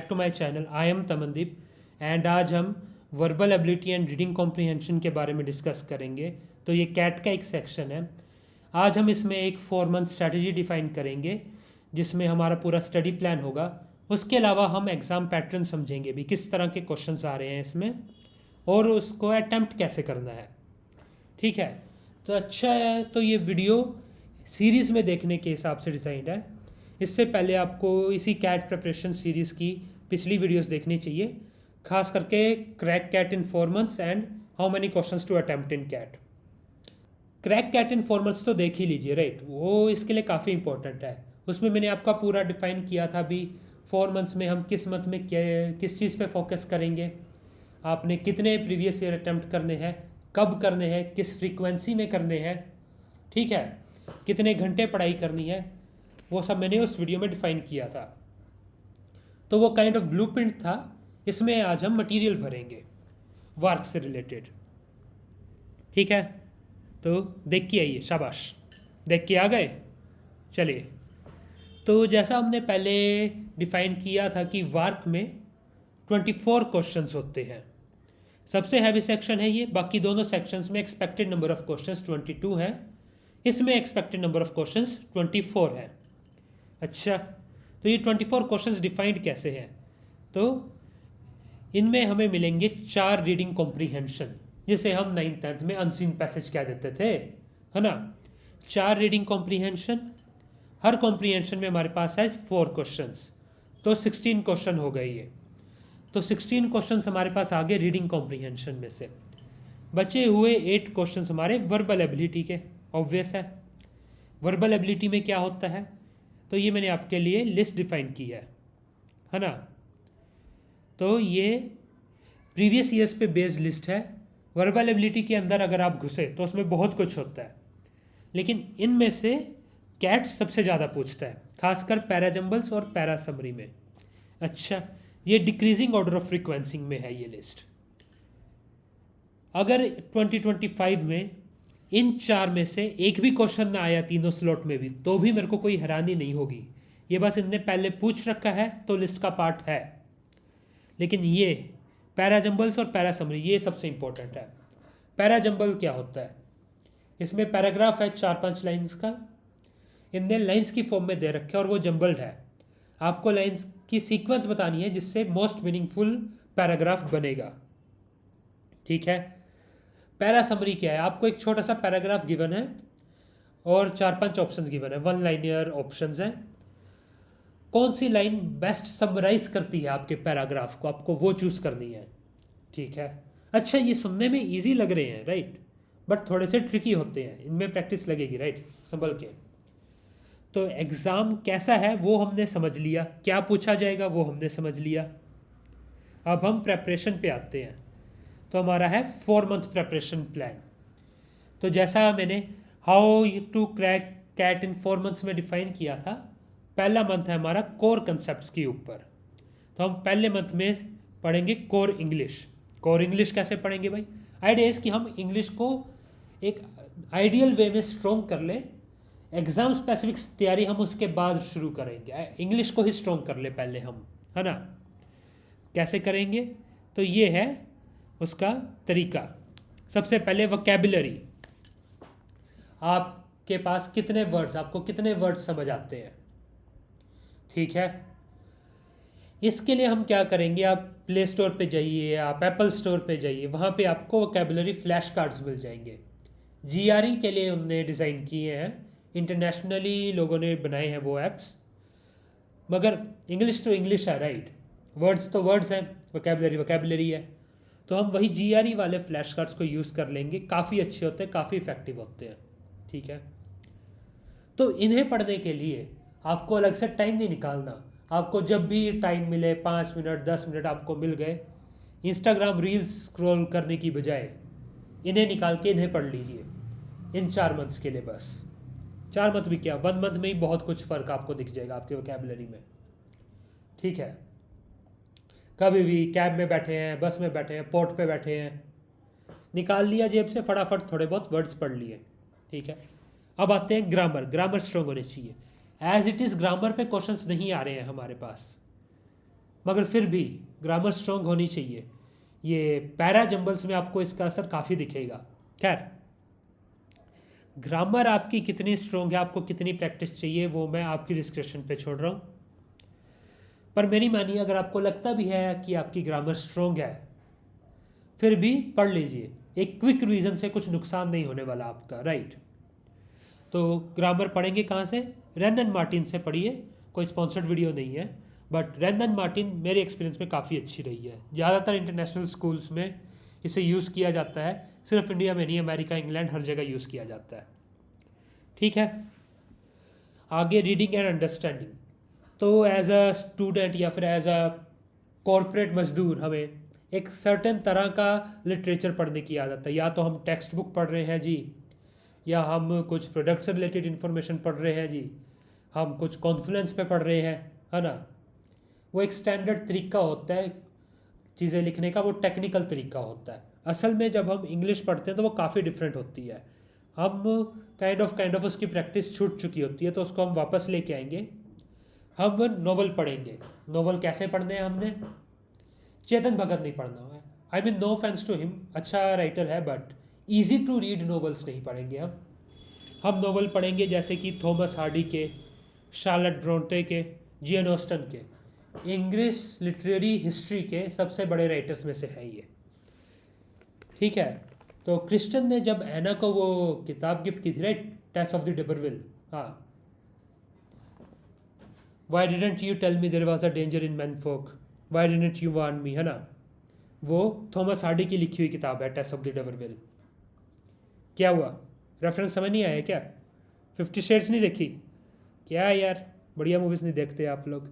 To my channel. I am Tamandeep and आज हम verbal ability and reading comprehension के बारे में डिस्कस करेंगे। तो ये कैट का एक सेक्शन है। आज हम इसमें एक 4 मंथ स्ट्रैटेजी डिफाइन करेंगे जिसमें हमारा पूरा स्टडी प्लान होगा। उसके अलावा हम एग्ज़ाम पैटर्न समझेंगे भी, किस तरह के क्वेश्चंस आ रहे हैं इसमें और उसको अटैम्प्ट कैसे करना है। ठीक है, तो अच्छा है। तो ये वीडियो सीरीज़ में देखने के हिसाब से डिज़ाइंड है। इससे पहले आपको इसी कैट प्रिपरेशन सीरीज़ की पिछली वीडियोस देखनी चाहिए, खास करके crack CAT in 4 months and how many questions to attempt in CAT. Crack CAT in 4 months तो देख ही लीजिए, राइट। वो इसके लिए काफ़ी इंपॉर्टेंट है। उसमें मैंने आपका पूरा डिफाइन किया था भी 4 मंथ्स में हम किस मंथ में किस चीज़ पे फोकस करेंगे, आपने कितने प्रीवियस ईयर अटैम्प्ट करने हैं, कब करने हैं, किस फ्रीक्वेंसी में करने हैं, ठीक है, कितने घंटे पढ़ाई करनी है, वो सब मैंने उस वीडियो में डिफाइन किया था। तो वो काइंड ऑफ ब्लूप्रिंट था। इसमें आज हम मटेरियल भरेंगे वर्क से रिलेटेड। ठीक है, तो देख के आइए, शाबाश, देख के आ गए। चलिए, तो जैसा हमने पहले डिफाइन किया था कि वर्क में 24 क्वेश्चंस होते हैं। सबसे हैवी सेक्शन है ये। बाकी दोनों सेक्शंस में एक्सपेक्टेड नंबर ऑफ क्वेश्चंस 22 है, इसमें एक्सपेक्टेड नंबर ऑफ क्वेश्चंस 24 है। अच्छा, तो ये 24 क्वेश्चंस डिफाइंड कैसे हैं? तो इनमें हमें मिलेंगे 4 रीडिंग कॉम्प्रीहेंशन, जिसे हम 9th 10th में अनसीन पैसेज कह देते थे, है ना। 4 रीडिंग कॉम्प्रीहेंशन, हर कॉम्प्रीहेंशन में हमारे पास है 4 क्वेश्चंस, तो 16 क्वेश्चन हो गए ये। तो 16 क्वेश्चंस हमारे पास आ गए रीडिंग कॉम्प्रीहेंशन में से। बचे हुए 8 क्वेश्चंस हमारे वर्बल एबिलिटी के। ऑब्वियस है, वर्बल एबिलिटी में क्या होता है, तो ये मैंने आपके लिए लिस्ट डिफाइन की है ना। तो ये प्रीवियस ईयर्स पे बेस्ड लिस्ट है। वर्बल एबिलिटी के अंदर अगर आप घुसे तो उसमें बहुत कुछ होता है, लेकिन इनमें से कैट सबसे ज़्यादा पूछता है, खासकर पैराजम्बल्स और पैरा समरी में। अच्छा, ये डिक्रीजिंग ऑर्डर ऑफ फ्रीक्वेंसी में है ये लिस्ट। अगर 2025 में इन 4 में से एक भी क्वेश्चन ना आया तीनों स्लॉट में भी, तो भी मेरे को कोई हैरानी नहीं होगी। ये बस इनने पहले पूछ रखा है तो लिस्ट का पार्ट है। लेकिन ये पैराजम्बल्स और पैरा समरी ये सबसे इंपॉर्टेंट है। पैराजम्बल क्या होता है? इसमें पैराग्राफ है 4-5 लाइन्स का, इनने लाइन्स की फॉर्म में दे रखे और वो जम्बल्ड है। आपको लाइन्स की सीक्वेंस बतानी है जिससे मोस्ट मीनिंगफुल पैराग्राफ बनेगा। ठीक है। पैरा समरी क्या है? आपको एक छोटा सा पैराग्राफ गिवन है और 4-5 ऑप्शंस गिवन है, 1 लाइनियर ऑप्शंस हैं। कौन सी लाइन बेस्ट समराइज करती है आपके पैराग्राफ को, आपको वो चूज़ करनी है। ठीक है। अच्छा, ये सुनने में इजी लग रहे हैं, राइट, बट थोड़े से ट्रिकी होते हैं, इनमें प्रैक्टिस लगेगी, राइट, संभल के। तो एग्ज़ाम कैसा है वो हमने समझ लिया, क्या पूछा जाएगा वो हमने समझ लिया। अब हम प्रेपरेशन पे आते हैं। तो हमारा है 4 मंथ प्रेपरेशन प्लान। तो जैसा मैंने how to crack CAT in 4 months में डिफाइन किया था, पहला मंथ है हमारा कोर कंसेप्ट्स के ऊपर। तो हम पहले मंथ में पढ़ेंगे कोर इंग्लिश। कोर इंग्लिश कैसे पढ़ेंगे भाई? आइडिया इस कि हम इंग्लिश को एक आइडियल वे में स्ट्रॉन्ग कर लें। एग्ज़ाम स्पेसिफिक तैयारी हम उसके बाद शुरू करेंगे। इंग्लिश को ही स्ट्रॉन्ग कर ले पहले हम, है ना। कैसे करेंगे? तो ये है उसका तरीका। सबसे पहले वोकैबुलरी, आपके पास कितने वर्ड्स, आपको कितने वर्ड्स समझ आते हैं। ठीक है, इसके लिए हम क्या करेंगे, आप प्ले स्टोर पे जाइए, आप एप्पल स्टोर पे जाइए, वहाँ पे आपको वोकैबुलरी फ्लैश कार्ड्स मिल जाएंगे। जीआरई के लिए उनने डिज़ाइन किए हैं, इंटरनेशनली लोगों ने बनाए हैं वो ऐप्स, मगर इंग्लिश तो इंग्लिश है, राइट, वर्ड्स तो वर्ड्स हैं, वोकैबुलरी वोकैबुलरी है। तो हम वही जीआरई वाले फ्लैश कार्ड्स को यूज़ कर लेंगे। काफ़ी अच्छे होते हैं, काफ़ी इफेक्टिव होते हैं। ठीक है, तो इन्हें पढ़ने के लिए आपको अलग से टाइम नहीं निकालना। आपको जब भी टाइम मिले, 5 मिनट 10 मिनट आपको मिल गए, इंस्टाग्राम रील्स स्क्रॉल करने की बजाय इन्हें निकाल के इन्हें पढ़ लीजिए इन 4 मंथ्स के लिए। बस 4 मंथ भी क्या, 1 मंथ में ही बहुत कुछ फ़र्क आपको दिख जाएगा आपके वोकैबुलरी में। ठीक है, कभी भी कैब में बैठे हैं, बस में बैठे हैं, पोर्ट पे बैठे हैं, निकाल लिया जेब से, फटाफट थोड़े बहुत वर्ड्स पढ़ लिए। ठीक है, अब आते हैं ग्रामर। ग्रामर स्ट्रॉन्ग होनी चाहिए। एज इट इज़ ग्रामर पे क्वेश्चंस नहीं आ रहे हैं हमारे पास, मगर फिर भी ग्रामर स्ट्रॉन्ग होनी चाहिए। ये पैरा जंबल्स में आपको इसका असर काफ़ी दिखेगा। खैर, ग्रामर आपकी कितनी स्ट्रॉन्ग है, आपको कितनी प्रैक्टिस चाहिए, वो मैं आपकी डिस्क्रिप्शन पे छोड़ रहा हूँ। पर मेरी मानिए, अगर आपको लगता भी है कि आपकी ग्रामर स्ट्रॉन्ग है, फिर भी पढ़ लीजिए। एक क्विक रिवीजन से कुछ नुकसान नहीं होने वाला आपका, राइट। तो ग्रामर पढ़ेंगे कहाँ से? रैन एंड मार्टिन से पढ़िए। कोई स्पॉन्सर्ड वीडियो नहीं है, बट रैन एंड मार्टिन मेरे एक्सपीरियंस में काफ़ी अच्छी रही है। ज़्यादातर इंटरनेशनल स्कूल्स में इसे यूज़ किया जाता है, सिर्फ इंडिया में नहीं, अमेरिका, इंग्लैंड, हर जगह यूज़ किया जाता है। ठीक है, आगे रीडिंग एंड अंडरस्टैंडिंग। तो एज अ स्टूडेंट या फिर एज अ कॉरपोरेट मजदूर हमें एक सर्टेन तरह का लिटरेचर पढ़ने की आदत है। या तो हम टेक्स्ट बुक पढ़ रहे हैं जी, या हम कुछ प्रोडक्ट से रिलेटेड इन्फॉर्मेशन पढ़ रहे हैं जी, हम कुछ कॉन्फ्लुएंस पे पढ़ रहे हैं, है ना। वो एक स्टैंडर्ड तरीका होता है चीज़ें लिखने का, वो टेक्निकल तरीका होता है। असल में जब हम इंग्लिश पढ़ते हैं तो वो काफ़ी डिफरेंट होती है। हम काइंड ऑफ उसकी प्रैक्टिस छूट चुकी होती है, तो उसको हम वापस लेके आएंगे। हम नोवेल पढ़ेंगे। नोवेल कैसे पढ़ने हैं हमने? चेतन भगत नहीं पढ़ना है। I mean no offence to him, अच्छा राइटर है, but easy to read novels नहीं पढ़ेंगे हम नोवेल पढ़ेंगे जैसे कि थॉमस हार्डी के, शार्लेट ब्रोंटे के, जेन ऑस्टन के। इंग्लिश लिटरेरी हिस्ट्री के सबसे बड़े राइटर्स में से है ये। ठीक है, तो क्रिश्चियन ने जब एना को वो किताब गिफ्ट की थी, right, Tess of the d'Urberville, हाँ, why didn't you tell me there was a danger in menfolk, why didn't you warn me, है ना। वो थॉमस हार्डी की लिखी हुई किताब है, टेस ऑफ द डिबरविल। क्या हुआ, रेफरेंस समझ नहीं आया क्या? 50 शेड्स नहीं देखी क्या यार? बढ़िया मूवीज़ नहीं देखते आप लोग।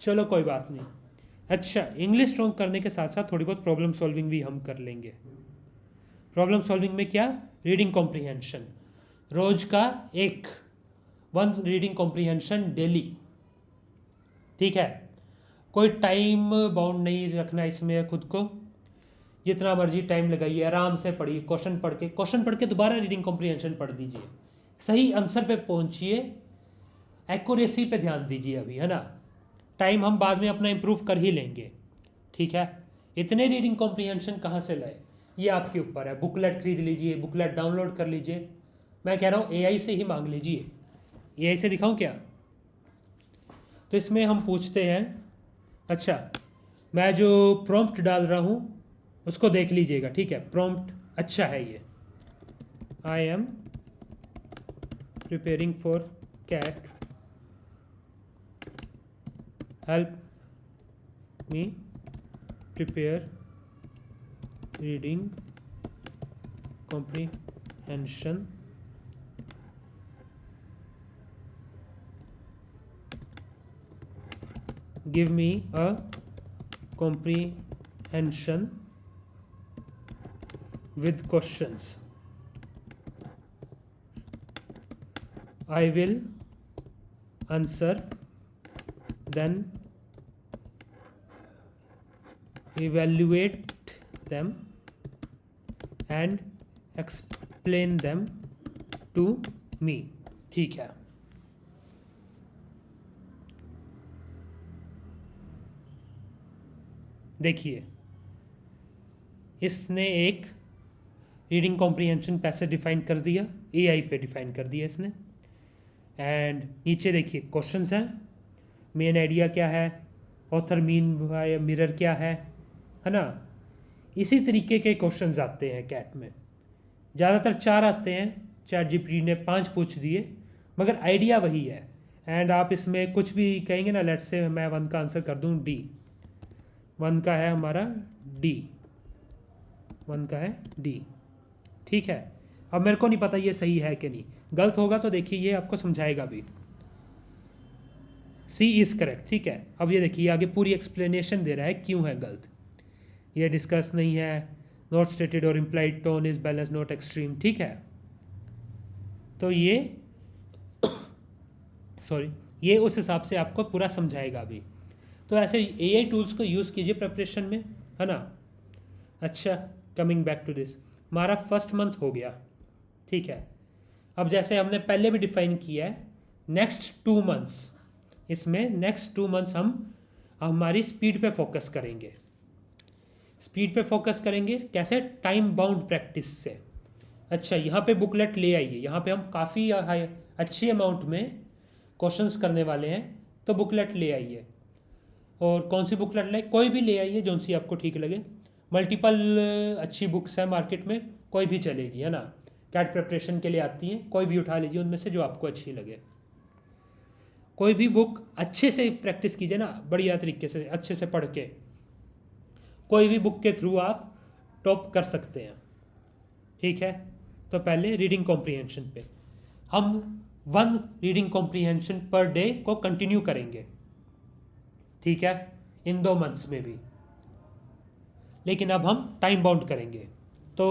चलो कोई बात नहीं। अच्छा, इंग्लिश स्ट्रॉन्ग करने के साथ साथ थोड़ी बहुत प्रॉब्लम सॉल्विंग भी हम कर लेंगे। प्रॉब्लम सॉल्विंग में क्या? Reading comprehension. रोज का एक वन रीडिंग कॉम्प्रीहेंशन डेली। ठीक है, कोई टाइम बाउंड नहीं रखना इसमें खुद को। जितना मर्जी टाइम लगाइए, आराम से पढ़िए। क्वेश्चन पढ़ के दोबारा रीडिंग कॉम्प्रीहेंशन पढ़ दीजिए। सही आंसर पे पहुंचिए, एक्यूरेसी पे ध्यान दीजिए अभी, है ना। टाइम हम बाद में अपना इम्प्रूव कर ही लेंगे। ठीक है, इतने रीडिंग कॉम्प्रीहेंशन कहाँ से लाए, ये आपके ऊपर है। बुकलेट खरीद लीजिए, बुकलेट डाउनलोड कर लीजिए। मैं कह रहा हूँ एआई से ही मांग लीजिए। एआई से दिखाऊँ क्या? तो इसमें हम पूछते हैं, अच्छा, मैं जो प्रॉम्प्ट डाल रहा हूँ उसको देख लीजिएगा। ठीक है, प्रॉम्प्ट अच्छा है ये। I am preparing for CAT, help me prepare reading comprehension give me a comprehension with questions. I will answer, then evaluate them and explain them to me. ठीक है, देखिए इसने एक रीडिंग कॉम्प्रीहेंशन पैसे डिफाइन कर दिया, एआई पे define कर दिया इसने। एंड नीचे देखिए क्वेश्चंस हैं, मेन आइडिया क्या है, ऑथर मीन बाय मिरर क्या है ना। इसी तरीके के क्वेश्चंस आते हैं कैट में। ज़्यादातर 4 आते हैं, चैट जीपीटी ने 5 पूछ दिए, मगर आइडिया वही है। एंड आप इसमें कुछ भी कहेंगे ना, लेट्स से मैं 1 का आंसर कर दूँ डी। 1 का है हमारा डी, 1 का है डी। ठीक है, अब मेरे को नहीं पता ये सही है कि नहीं, गलत होगा तो देखिए ये आपको समझाएगा भी। सी इज़ करेक्ट। ठीक है, अब ये देखिए आगे पूरी एक्सप्लेनेशन दे रहा है क्यों है गलत। ये डिस्कस नहीं है, नॉट स्टेटेड और implied tone is balance not extreme. ठीक है, तो ये ये उस हिसाब से आपको पूरा समझाएगा अभी। तो ऐसे एआई टूल्स को यूज़ कीजिए प्रिपरेशन में, है ना। अच्छा, कमिंग बैक टू दिस, हमारा फर्स्ट मंथ हो गया। ठीक है, अब जैसे हमने पहले भी डिफाइन किया है, नेक्स्ट 2 मंथ्स, इसमें नेक्स्ट 2 मंथ्स हम हमारी स्पीड पे फोकस करेंगे। स्पीड पे फोकस करेंगे कैसे? टाइम बाउंड प्रैक्टिस से। अच्छा, यहाँ पे बुकलेट ले आइए, यहाँ पे हम काफ़ी अच्छी अमाउंट में क्वेश्चंस करने वाले हैं, तो बुकलेट ले आइए। और कौन सी बुकलेट ले? कोई भी ले आइए, जौन सी आपको ठीक लगे। मल्टीपल अच्छी बुक्स हैं मार्केट में, कोई भी चलेगी, है ना। कैट प्रिपरेशन के लिए आती हैं, कोई भी उठा लीजिए उनमें से जो आपको अच्छी लगे। कोई भी बुक अच्छे से प्रैक्टिस कीजिए ना, बढ़िया तरीके से अच्छे से पढ़ के। कोई भी बुक के थ्रू आप टॉप कर सकते हैं, ठीक है। तो पहले रीडिंग कॉम्प्रीहेंशन पे हम 1 रीडिंग कॉम्प्रीहेंशन पर डे को कंटिन्यू करेंगे, ठीक है, इन 2 मंथ्स में भी। लेकिन अब हम टाइम बाउंड करेंगे। तो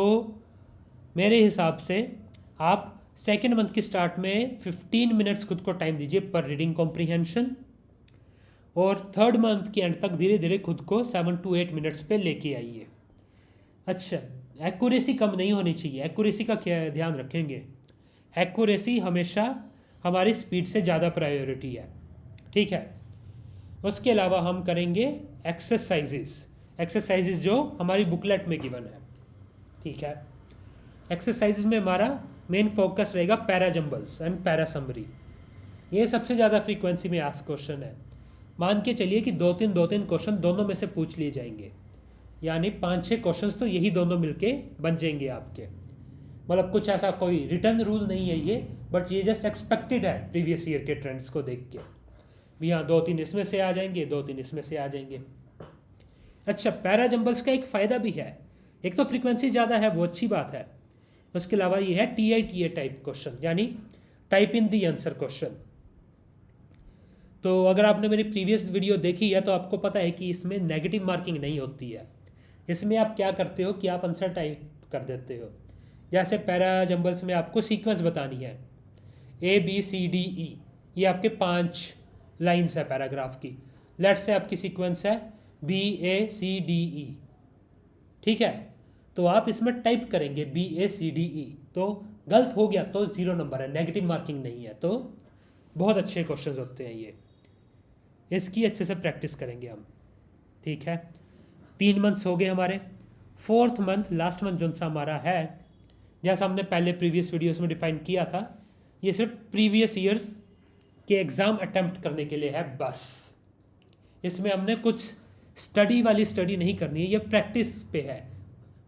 मेरे हिसाब से आप सेकेंड मंथ की स्टार्ट में 15 मिनट्स खुद को टाइम दीजिए पर रीडिंग कॉम्प्रीहेंशन, और थर्ड मंथ के एंड तक धीरे धीरे खुद को 7 to 8 मिनट्स पे लेके आइए। अच्छा, एक्यूरेसी कम नहीं होनी चाहिए। एक्यूरेसी का क्या ध्यान रखेंगे? एक्यूरेसी हमेशा हमारी स्पीड से ज़्यादा प्रायोरिटी है, ठीक है। उसके अलावा हम करेंगे एक्सरसाइजेज जो हमारी बुकलेट में गिवन है, ठीक है। एक्सरसाइजेज में हमारा मेन फोकस रहेगा para jumbles and para summary. ये सबसे ज़्यादा फ्रीक्वेंसी में आस्क क्वेश्चन है। मान के चलिए कि 2-3 क्वेश्चन दोनों में से पूछ लिए जाएंगे, यानी 5-6 क्वेश्चंस तो यही दोनों मिलके बन जाएंगे आपके। मतलब कुछ ऐसा कोई रिटर्न रूल नहीं है ये, बट ये जस्ट एक्सपेक्टेड है प्रीवियस ईयर के ट्रेंड्स को देख के भी। हाँ, 2-3 इसमें से आ जाएंगे, 2-3 इसमें से आ जाएंगे। अच्छा, पैरा जंबल्स का एक फ़ायदा भी है। एक तो फ्रीक्वेंसी ज़्यादा है, वो अच्छी बात है। उसके अलावा ये है TITA टाइप क्वेश्चन, यानी type in the answer question. तो अगर आपने मेरी प्रीवियस वीडियो देखी है तो आपको पता है कि इसमें नेगेटिव मार्किंग नहीं होती है। इसमें आप क्या करते हो कि आप आंसर टाइप कर देते हो। जैसे पैरा जंबल्स में आपको सीक्वेंस बतानी है, ABCDE, ये आपके 5 लाइन्स है पैराग्राफ की। लेट से आपकी सीक्वेंस है BACDE, ठीक है। तो आप इसमें टाइप करेंगे BACDE, तो गलत हो गया तो 0 नंबर है, नेगेटिव मार्किंग नहीं है। तो बहुत अच्छे क्वेश्चंस होते हैं ये, इसकी अच्छे से प्रैक्टिस करेंगे हम, ठीक है। 3 मंथ्स हो गए हमारे। 4th मंथ, लास्ट मंथ जो सा हमारा है, जैसा हमने पहले प्रीवियस वीडियोस में डिफाइन किया था, ये सिर्फ प्रीवियस ईयर्स के एग्ज़ाम अटेम्प्ट करने के लिए है बस। इसमें हमने कुछ स्टडी वाली स्टडी नहीं करनी है, ये प्रैक्टिस पे है।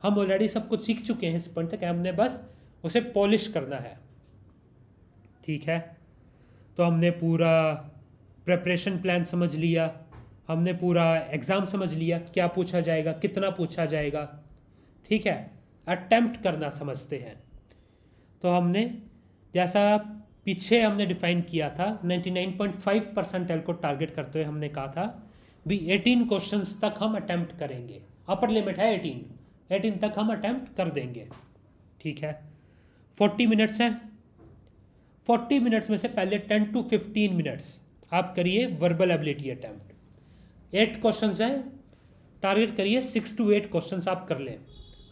हम ऑलरेडी सब कुछ सीख चुके हैं इस पॉइंट तक, हमने बस उसे पॉलिश करना है, ठीक है। तो हमने पूरा प्रिपरेशन प्लान समझ लिया, हमने पूरा एग्ज़ाम समझ लिया, क्या पूछा जाएगा, कितना पूछा जाएगा, ठीक है। अटेम्प्ट करना समझते हैं। तो हमने जैसा पीछे हमने डिफाइन किया था 99.5% को टारगेट करते हुए हमने कहा था भी 18 क्वेश्चंस तक हम अटेम्प्ट करेंगे। अपर लिमिट है 18 तक हम अटेम्प्ट कर देंगे, ठीक है। 40 मिनट्स हैं। 40 मिनट्स में से पहले 10 to 15 मिनट्स आप करिए वर्बल एबिलिटी अटैम्प्ट। 8 क्वेश्चंस हैं, टारगेट करिए 6 to 8 क्वेश्चंस आप कर लें,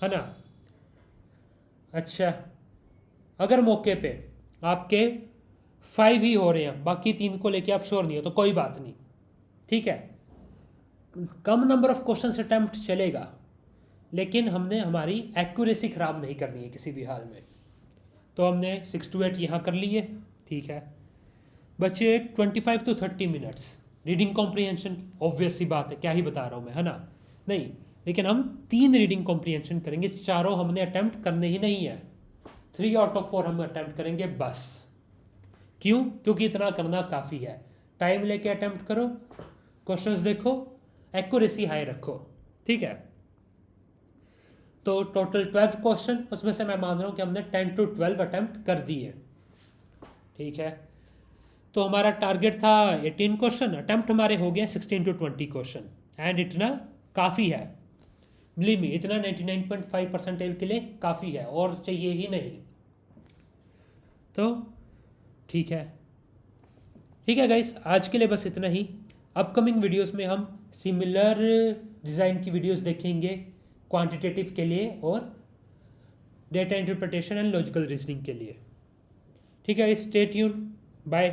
है ना। अच्छा, अगर मौके पे आपके 5 ही हो रहे हैं, बाकी 3 को लेके आप श्योर नहीं हो, तो कोई बात नहीं, ठीक है। कम नंबर ऑफ क्वेश्चंस अटैम्प्ट चलेगा, लेकिन हमने हमारी एक्यूरेसी ख़राब नहीं करनी है किसी भी हाल में। तो हमने 6 to 8 यहाँ कर लिए, ठीक है। बचे 25 to 30 minutes reading comprehension. Obvious सी बात है, क्या ही बता रहा हूँ मैं, है ना। नहीं, लेकिन हम 3 रीडिंग कॉम्प्रीहेंशन करेंगे, 4 हमने अटैम्प्ट करने ही नहीं है। 3 out of 4 हम अटैम्प्ट करेंगे बस। क्यों? क्योंकि इतना करना काफ़ी है। टाइम लेके अटैम्प्ट करो, क्वेश्चंस देखो, एक्यूरेसी हाई रखो, ठीक है। तो टोटल 12 क्वेश्चन, उसमें से मैं मान रहा हूँ कि हमने 10 to 12 अटैम्प्ट कर दिए, ठीक है। तो हमारा टारगेट था 18 क्वेश्चन, अटैम्प्ट हमारे हो गए 16 to 20 क्वेश्चन, एंड इतना काफ़ी है। बिलीव मी, इतना 99.5% के लिए काफ़ी है, और चाहिए ही नहीं। तो ठीक है, ठीक है गाइस, आज के लिए बस इतना ही। अपकमिंग वीडियोस में हम सिमिलर डिज़ाइन की वीडियोस देखेंगे क्वांटिटेटिव के लिए और data interpretation and logical reasoning के लिए, ठीक है। Stay tune, bye.